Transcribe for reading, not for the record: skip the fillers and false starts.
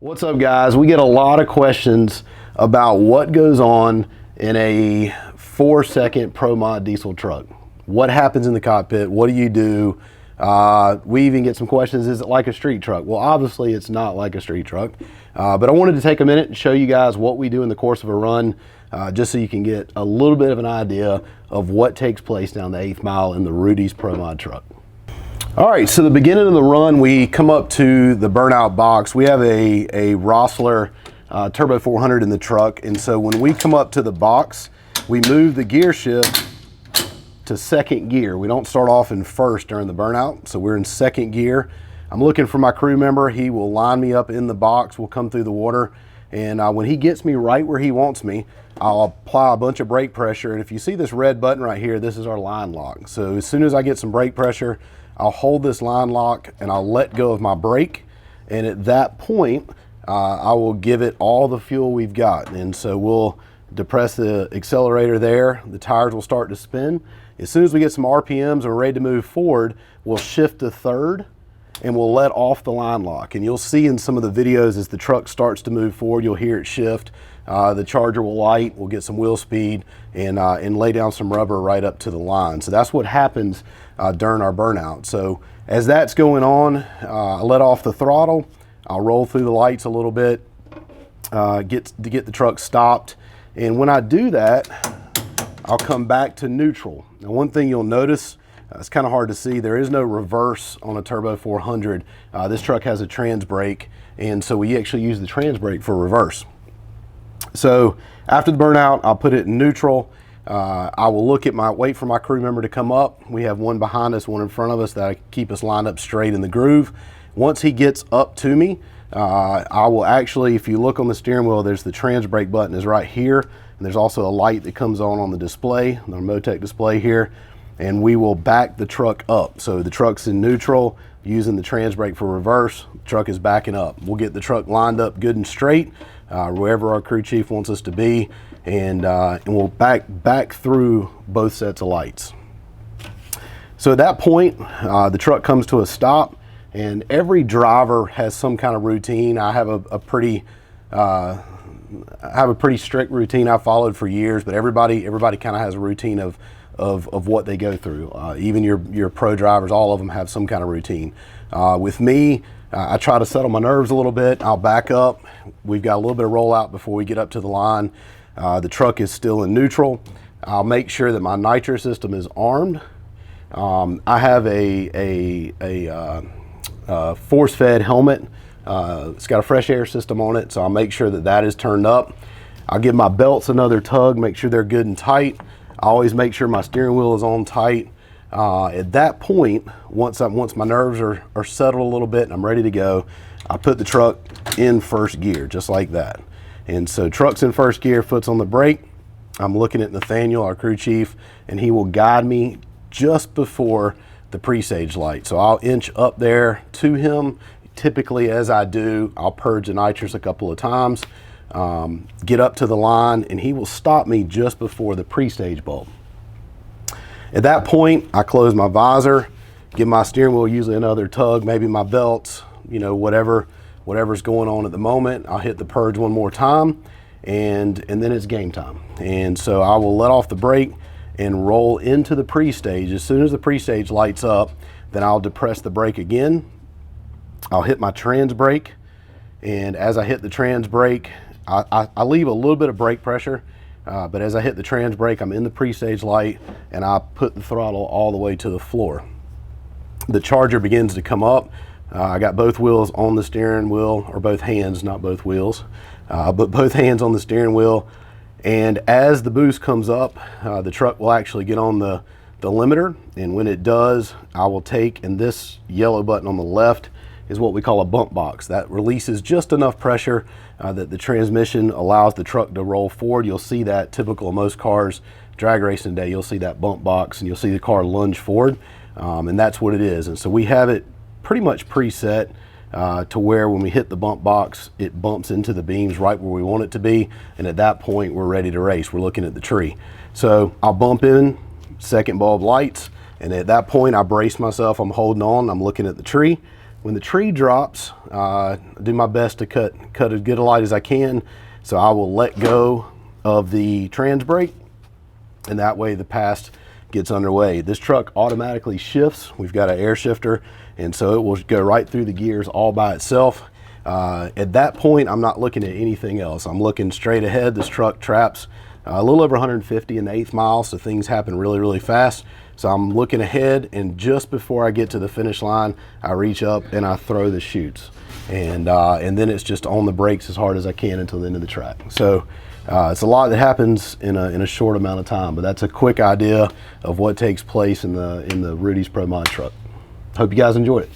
What's up, guys? We get a lot of questions about what goes on in a 4-second Pro Mod diesel truck. What happens in the cockpit? What do you do? We even get some questions, is it like a street truck? Well, obviously it's not like a street truck, but I wanted to take a minute and show you guys what we do in the course of a run, just so you can get a little bit of an idea of what takes place down the 8th mile in the Rudy's Pro Mod truck. All right, so the beginning of the run, we come up to the burnout box. We have a Rossler Turbo 400 in the truck, and so when we come up to the box, we move the gear shift to second gear. We don't start off in first during the burnout, so we're in second gear. I'm looking for my crew member. He will line me up in the box. We'll come through the water, and when he gets me right where he wants me, I'll apply a bunch of brake pressure, and if you see this red button right here, this is our line lock. So as soon as I get some brake pressure, I'll hold this line lock and I'll let go of my brake, and at that point I will give it all the fuel we've got. And so we'll depress the accelerator there, the tires will start to spin. As soon as we get some RPMs and we're ready to move forward, we'll shift to third and we'll let off the line lock. And you'll see in some of the videos as the truck starts to move forward, you'll hear it shift. The charger will light, we'll get some wheel speed, and lay down some rubber right up to the line. So that's what happens during our burnout. So as that's going on, I let off the throttle, I'll roll through the lights a little bit, get the truck stopped. And when I do that, I'll come back to neutral. Now, one thing you'll notice, it's kind of hard to see, there is no reverse on a Turbo 400. This truck has a trans brake, and so we actually use the trans brake for reverse. So after the burnout, I'll put it in neutral. I will wait for my crew member to come up. We have one behind us, one in front of us that keep us lined up straight in the groove. Once he gets up to me, I will actually, if you look on the steering wheel, there's the trans brake button is right here. And there's also a light that comes on the display, the Motec display here. And we will back the truck up. So the truck's in neutral, using the trans brake for reverse, the truck is backing up. We'll get the truck lined up good and straight, wherever our crew chief wants us to be, and we'll back through both sets of lights. So at that point, the truck comes to a stop, and every driver has some kind of routine. I have a pretty strict routine I've followed for years, but everybody kind of has a routine of what they go through. Even your pro drivers, all of them have some kind of routine. With me, I try to settle my nerves a little bit. I'll back up. We've got a little bit of rollout before we get up to the line. The truck is still in neutral. I'll make sure that my nitro system is armed. I have a force-fed helmet. It's got a fresh air system on it, so I'll make sure that is turned up. I'll give my belts another tug, make sure they're good and tight. I always make sure my steering wheel is on tight. At that point, once my nerves are settled a little bit and I'm ready to go, I put the truck in first gear, just like that. And so truck's in first gear, foot's on the brake. I'm looking at Nathaniel, our crew chief, and he will guide me just before the presage light. So I'll inch up there to him. Typically, as I do, I'll purge the nitrous a couple of times, get up to the line, and he will stop me just before the prestage bulb. At that point, I close my visor, give my steering wheel usually another tug, maybe my belts, whatever's going on at the moment. I'll hit the purge one more time, and then it's game time. And so I will let off the brake and roll into the pre-stage. As soon as the pre-stage lights up, then I'll depress the brake again. I'll hit my trans brake, and as I hit the trans brake, I leave a little bit of brake pressure, but as I hit the trans brake, I'm in the pre-stage light, and I put the throttle all the way to the floor. The charger begins to come up. I got both wheels on the steering wheel, or both hands, not both wheels, but both hands on the steering wheel. And as the boost comes up, the truck will actually get on the limiter, and when it does, I will take, and this yellow button on the left is what we call a bump box. That releases just enough pressure that the transmission allows the truck to roll forward. You'll see that typical of most cars, drag racing day, you'll see that bump box and you'll see the car lunge forward, and that's what it is. And so we have it pretty much preset to where when we hit the bump box, it bumps into the beams right where we want it to be, and at that point we're ready to race. We're looking at the tree. So I'll bump in, second bulb lights, and at that point I brace myself, I'm holding on, I'm looking at the tree. When the tree drops, I do my best to cut as good a light as I can. So I will let go of the trans brake, and that way the pass gets underway. This truck automatically shifts. We've got an air shifter, and so it will go right through the gears all by itself. At that point, I'm not looking at anything else. I'm looking straight ahead. This truck traps a little over 150 in the 8th mile, so things happen really, really fast. So I'm looking ahead, and just before I get to the finish line, I reach up and I throw the chutes. And then it's just on the brakes as hard as I can until the end of the track. So it's a lot that happens in a short amount of time, but that's a quick idea of what takes place in the Rudy's Pro Mod truck. Hope you guys enjoy it.